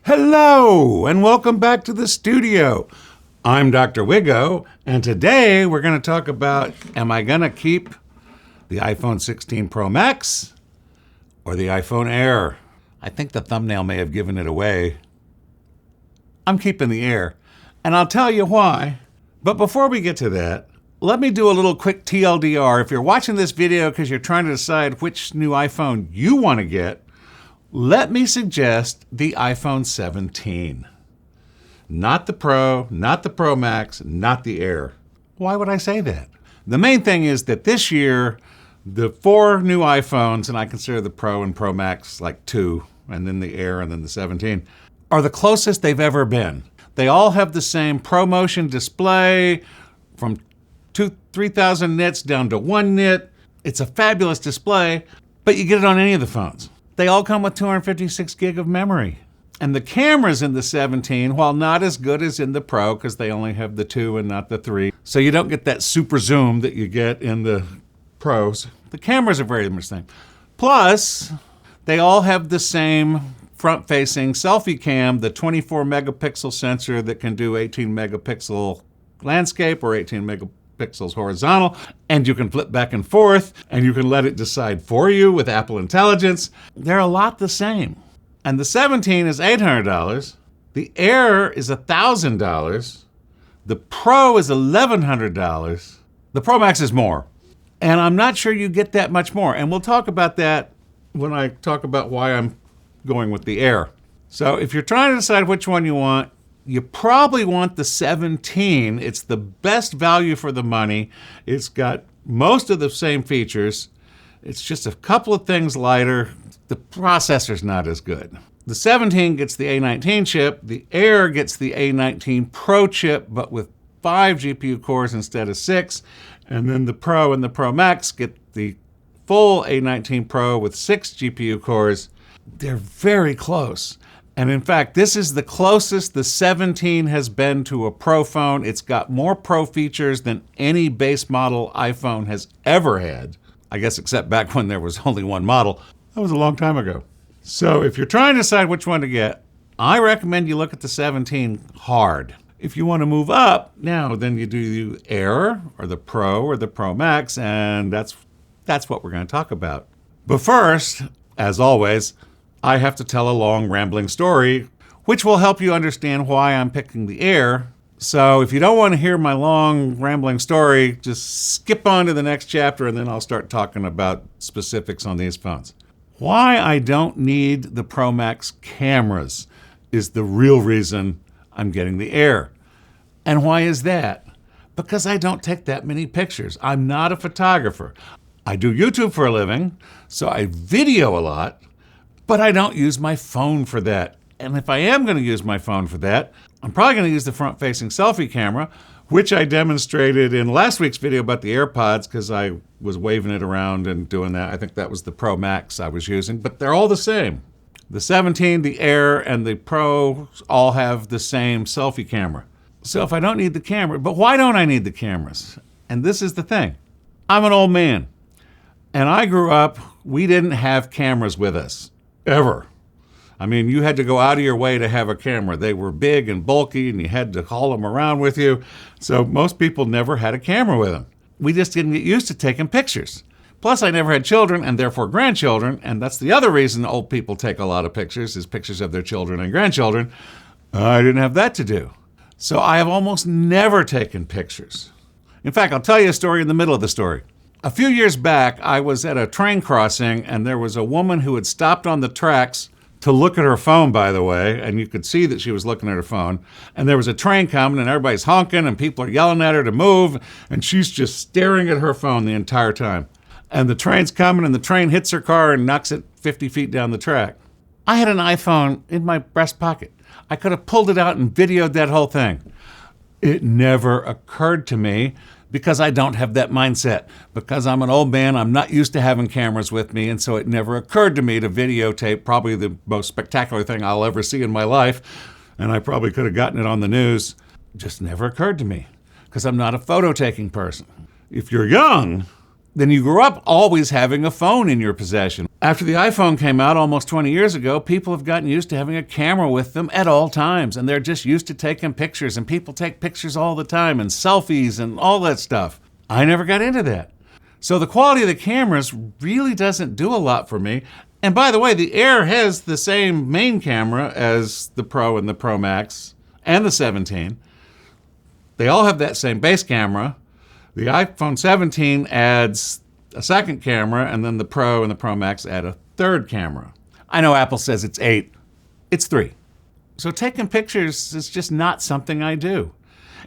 Hello, and welcome back to the studio. I'm Dr. Wiggo, and today we're going to talk about, am I going to keep the iPhone 16 Pro Max or the iPhone Air? I think the thumbnail may have given it away. I'm keeping the Air, and I'll tell you why. But before we get to that, let me do a little quick TLDR. If you're watching this video because you're trying to decide which new iPhone you want to get, let me suggest the iPhone 17. Not the Pro, not the Pro Max, not the Air. Why would I say that? The main thing is that this year, the 4 new iPhones, and I consider the Pro and Pro Max like 2, and then the Air and then the 17, are the closest they've ever been. They all have the same ProMotion display from 3,000 nits down to 1 nit. It's a fabulous display, but you get it on any of the phones. They all come with 256 gig of memory. And the cameras in the 17, while not as good as in the Pro, because they only have the 2 and not the 3, so you don't get that super zoom that you get in the Pros. The cameras are very much the same. Plus, they all have the same front-facing selfie cam, the 24 megapixel sensor that can do 18 megapixel landscape or 18 megapixels horizontal, and you can flip back and forth, and you can let it decide for you with Apple Intelligence. They're a lot the same. And the 17 is $800. The Air is $1,000. The Pro is $1,100. The Pro Max is more. And I'm not sure you get that much more. And we'll talk about that when I talk about why I'm going with the Air. So if you're trying to decide which one you want, you probably want the 17. It's the best value for the money. It's got most of the same features. It's just a couple of things lighter. The processor's not as good. The 17 gets the A19 chip. The Air gets the A19 Pro chip, but with 5 GPU cores instead of 6. And then the Pro and the Pro Max get the full A19 Pro with 6 GPU cores. They're very close. And in fact, this is the closest the 17 has been to a Pro phone. It's got more Pro features than any base model iPhone has ever had. I guess except back when there was only one model. That was a long time ago. So if you're trying to decide which one to get, I recommend you look at the 17 hard. If you want to move up, now then you do the Air or the Pro or the Pro Max, and that's what we're going to talk about. But first, as always, I have to tell a long rambling story, which will help you understand why I'm picking the Air. So if you don't want to hear my long rambling story, just skip on to the next chapter and then I'll start talking about specifics on these phones. Why I don't need the Pro Max cameras is the real reason I'm getting the Air. And why is that? Because I don't take that many pictures. I'm not a photographer. I do YouTube for a living, so I video a lot, but I don't use my phone for that. And if I am going to use my phone for that, I'm probably going to use the front-facing selfie camera, which I demonstrated in last week's video about the AirPods because I was waving it around and doing that. I think that was the Pro Max I was using, but they're all the same. The 17, the Air, and the Pro all have the same selfie camera. So if I don't need the camera, but why don't I need the cameras? And this is the thing. I'm an old man, and I grew up, we didn't have cameras with us. Ever. I mean, you had to go out of your way to have a camera. They were big and bulky, and you had to haul them around with you. So most people never had a camera with them. We just didn't get used to taking pictures. Plus, I never had children and therefore grandchildren, and that's the other reason old people take a lot of pictures, is pictures of their children and grandchildren. I didn't have that to do. So I have almost never taken pictures. In fact, I'll tell you a story in the middle of the story. A few years back, I was at a train crossing, and there was a woman who had stopped on the tracks to look at her phone, by the way, and you could see that she was looking at her phone. And there was a train coming, and everybody's honking, and people are yelling at her to move, and she's just staring at her phone the entire time. And the train's coming, and the train hits her car and knocks it 50 feet down the track. I had an iPhone in my breast pocket. I could have pulled it out and videoed that whole thing. It never occurred to me because I don't have that mindset. Because I'm an old man, I'm not used to having cameras with me, and so it never occurred to me to videotape probably the most spectacular thing I'll ever see in my life, and I probably could have gotten it on the news. It just never occurred to me because I'm not a photo-taking person. If you're young, then you grew up always having a phone in your possession. After the iPhone came out almost 20 years ago, people have gotten used to having a camera with them at all times, and they're just used to taking pictures, and people take pictures all the time, and selfies and all that stuff. I never got into that. So the quality of the cameras really doesn't do a lot for me. And by the way, the Air has the same main camera as the Pro and the Pro Max and the 17. They all have that same base camera. The iPhone 17 adds a second camera, and then the Pro and the Pro Max add a third camera. I know Apple says it's 8. It's 3. So taking pictures is just not something I do.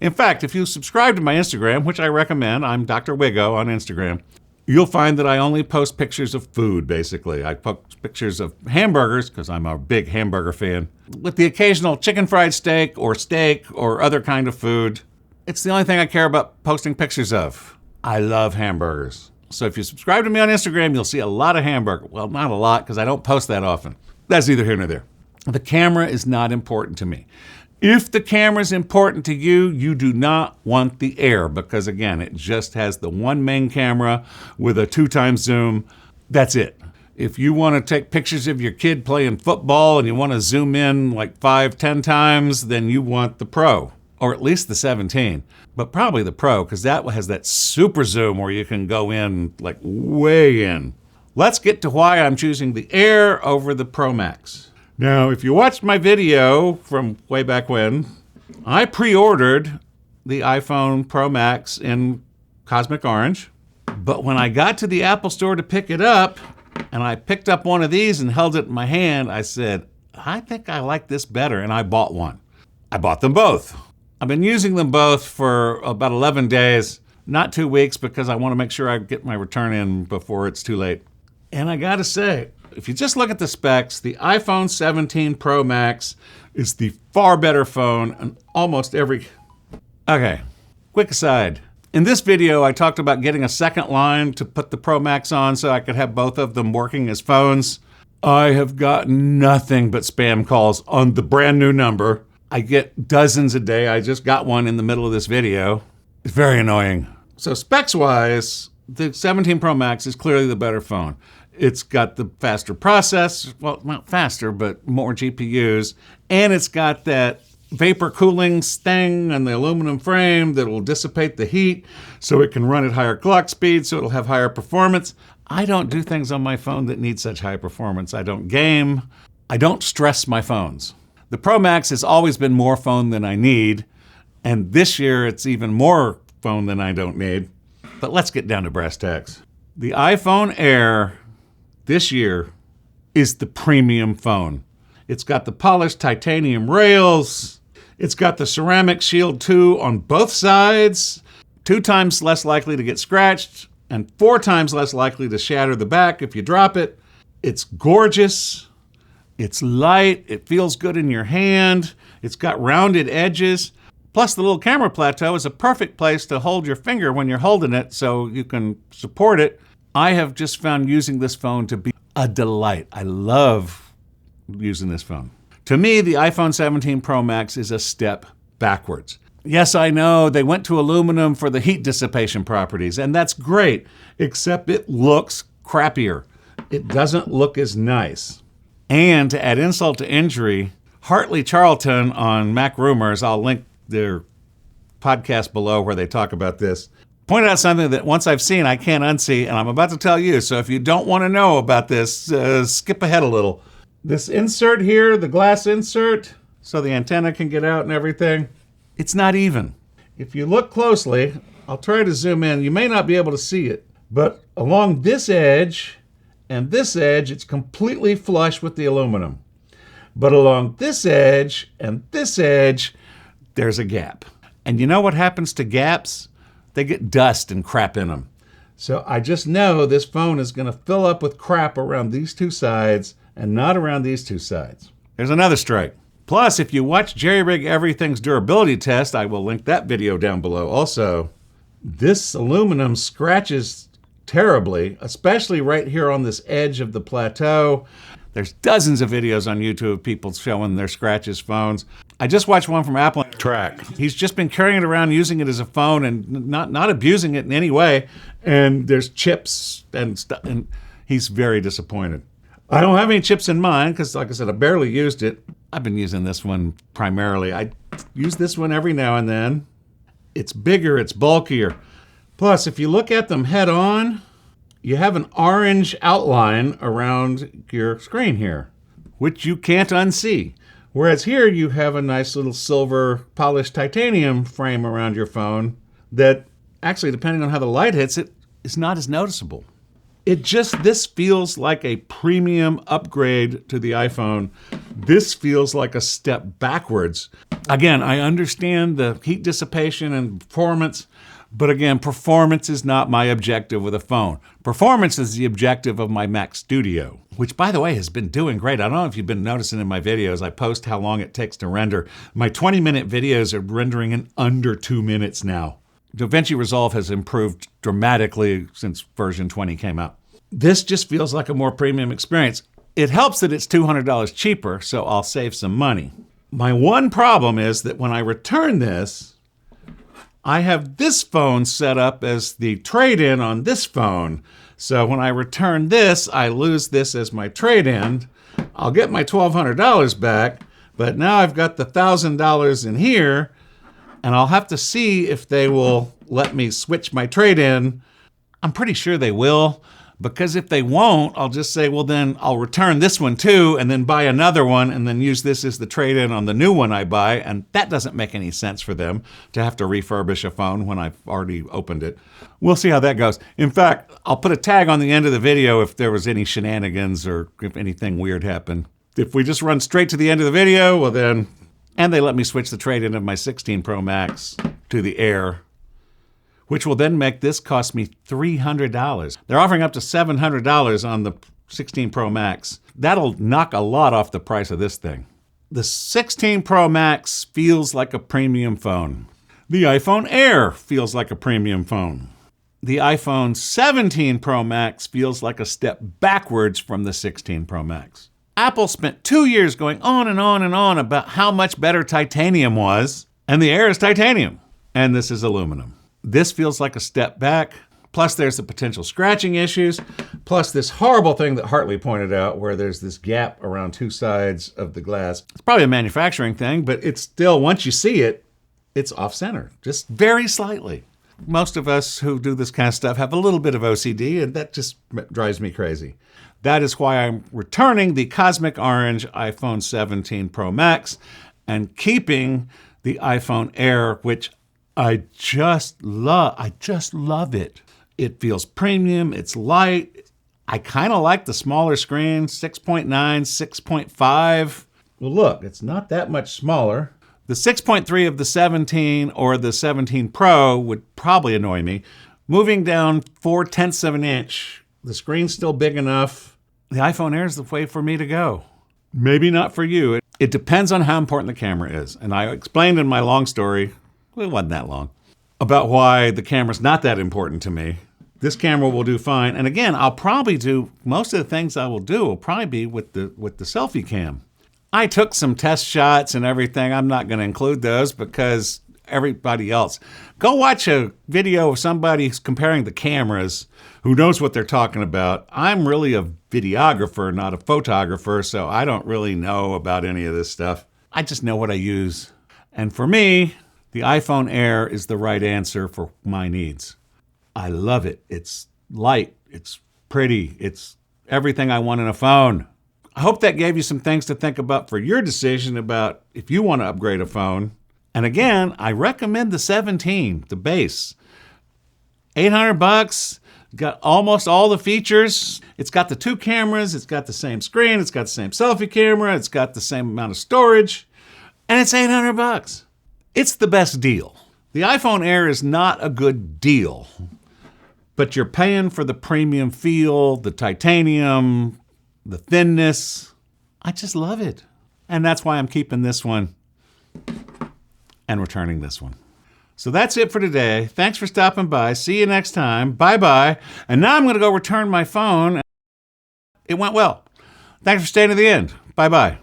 In fact, if you subscribe to my Instagram, which I recommend, I'm Dr. Wiggo on Instagram, you'll find that I only post pictures of food, basically. I post pictures of hamburgers, because I'm a big hamburger fan, with the occasional chicken fried steak or other kind of food. It's the only thing I care about posting pictures of. I love hamburgers. So if you subscribe to me on Instagram, you'll see a lot of hamburger. Well, not a lot, because I don't post that often. That's neither here nor there. The camera is not important to me. If the camera is important to you, you do not want the Air, because again, it just has the one main camera with a 2x zoom. That's it. If you want to take pictures of your kid playing football and you want to zoom in like 5-10 times, then you want the Pro, or at least the 17, but probably the Pro, because that has that super zoom where you can go in like way in. Let's get to why I'm choosing the Air over the Pro Max. Now, if you watched my video from way back when, I pre-ordered the iPhone Pro Max in Cosmic Orange, but when I got to the Apple Store to pick it up, and I picked up one of these and held it in my hand, I said, I think I like this better, and I bought one. I bought them both. I've been using them both for about 11 days, not 2 weeks, because I want to make sure I get my return in before it's too late. And I gotta say, if you just look at the specs, the iPhone 17 Pro Max is the far better phone in almost every... Okay, quick aside. In this video, I talked about getting a second line to put the Pro Max on so I could have both of them working as phones. I have gotten nothing but spam calls on the brand new number. I get dozens a day. I just got one in the middle of this video. It's very annoying. So specs-wise, the 17 Pro Max is clearly the better phone. It's got the faster processor, well, not faster, but more GPUs, and it's got that vapor cooling thing and the aluminum frame that will dissipate the heat so it can run at higher clock speed, so it'll have higher performance. I don't do things on my phone that need such high performance. I don't game. I don't stress my phones. The Pro Max has always been more phone than I need, and this year it's even more phone than I don't need. But let's get down to brass tacks. The iPhone Air this year is the premium phone. It's got the polished titanium rails. It's got the ceramic Shield 2 on both sides, 2 times less likely to get scratched and 4 times less likely to shatter the back if you drop it. It's gorgeous. It's light. It feels good in your hand. It's got rounded edges. Plus, the little camera plateau is a perfect place to hold your finger when you're holding it so you can support it. I have just found using this phone to be a delight. I love using this phone. To me, the iPhone 17 Pro Max is a step backwards. Yes, I know they went to aluminum for the heat dissipation properties, and that's great, except it looks crappier. It doesn't look as nice. And to add insult to injury, Hartley Charlton on Mac Rumors, I'll link their podcast below where they talk about this, pointed out something that once I've seen, I can't unsee, and I'm about to tell you. So if you don't want to know about this, skip ahead a little. This insert here, the glass insert, so the antenna can get out and everything, it's not even. If you look closely, I'll try to zoom in. You may not be able to see it, but along this edge and this edge, it's completely flush with the aluminum. But along this edge and this edge, there's a gap. And you know what happens to gaps? They get dust and crap in them. So I just know this phone is going to fill up with crap around these 2 sides and not around these 2 sides. There's another strike. Plus, if you watch Jerry Rig Everything's durability test, I will link that video down below also, this aluminum scratches terribly, especially right here on this edge of the plateau. There's dozens of videos on YouTube of people showing their scratches phones. I just watched one from Apple. track. He's just been carrying it around, using it as a phone and not abusing it in any way. And there's chips and stuff, and he's very disappointed. I don't have any chips in mine because, like I said, I barely used it. I've been using this one primarily. I use this one every now and then. It's bigger, it's bulkier. Plus, if you look at them head on, you have an orange outline around your screen here, which you can't unsee. Whereas here you have a nice little silver polished titanium frame around your phone that actually, depending on how the light hits it, is not as noticeable. This feels like a premium upgrade to the iPhone. This feels like a step backwards. Again, I understand the heat dissipation and performance, but again, performance is not my objective with a phone. Performance is the objective of my Mac Studio, which, by the way, has been doing great. I don't know if you've been noticing in my videos, I post how long it takes to render. My 20-minute videos are rendering in under 2 minutes now. DaVinci Resolve has improved dramatically since version 20 came out. This just feels like a more premium experience. It helps that it's $200 cheaper, so I'll save some money. My one problem is that when I return this, I have this phone set up as the trade-in on this phone. So when I return this, I lose this as my trade-in. I'll get my $1,200 back, but now I've got the $1,000 in here, and I'll have to see if they will let me switch my trade-in. I'm pretty sure they will, because if they won't, I'll just say, well, then I'll return this one too, and then buy another one, and then use this as the trade-in on the new one I buy, and that doesn't make any sense for them to have to refurbish a phone when I've already opened it. We'll see how that goes. In fact, I'll put a tag on the end of the video if there was any shenanigans or if anything weird happened. If we just run straight to the end of the video, well then, and they let me switch the trade-in of my 16 Pro Max to the Air, which will then make this cost me $300. They're offering up to $700 on the 16 Pro Max. That'll knock a lot off the price of this thing. The 16 Pro Max feels like a premium phone. The iPhone Air feels like a premium phone. The iPhone 17 Pro Max feels like a step backwards from the 16 Pro Max. Apple spent 2 years going on and on and on about how much better titanium was, and the Air is titanium, and this is aluminum. This feels like a step back. Plus there's the potential scratching issues. Plus this horrible thing that Hartley pointed out where there's this gap around two sides of the glass. It's probably a manufacturing thing, but it's still, once you see it, it's off center, just very slightly. Most of us who do this kind of stuff have a little bit of OCD, and that just drives me crazy. That is why I'm returning the Cosmic Orange iPhone 17 Pro Max and keeping the iPhone Air, which I just love it. It feels premium, it's light. I kind of like the smaller screen, 6.9, 6.5. Well, look, it's not that much smaller. The 6.3 of the 17 or the 17 Pro would probably annoy me. Moving down 4/10 of an inch, the screen's still big enough. The iPhone Air is the way for me to go. Maybe not for you. It depends on how important the camera is. And I explained in my long story, well, it wasn't that long, about why the camera's not that important to me. This camera will do fine. And again, I'll probably do, most of the things I will do will probably be with the selfie cam. I took some test shots and everything. I'm not going to include those because everybody else. Go watch a video of somebody comparing the cameras who knows what they're talking about. I'm really a videographer, not a photographer, so I don't really know about any of this stuff. I just know what I use. And for me, the iPhone Air is the right answer for my needs. I love it. It's light, it's pretty, it's everything I want in a phone. I hope that gave you some things to think about for your decision about if you want to upgrade a phone. And again, I recommend the 17, the base. $800, got almost all the features. It's got the two cameras, it's got the same screen, it's got the same selfie camera, it's got the same amount of storage, and it's $800. It's the best deal. The iPhone Air is not a good deal, but you're paying for the premium feel, the titanium, the thinness. I just love it. And that's why I'm keeping this one and returning this one. So that's it for today. Thanks for stopping by. See you next time. Bye-bye. And now I'm going to go return my phone. It went well. Thanks for staying to the end. Bye-bye.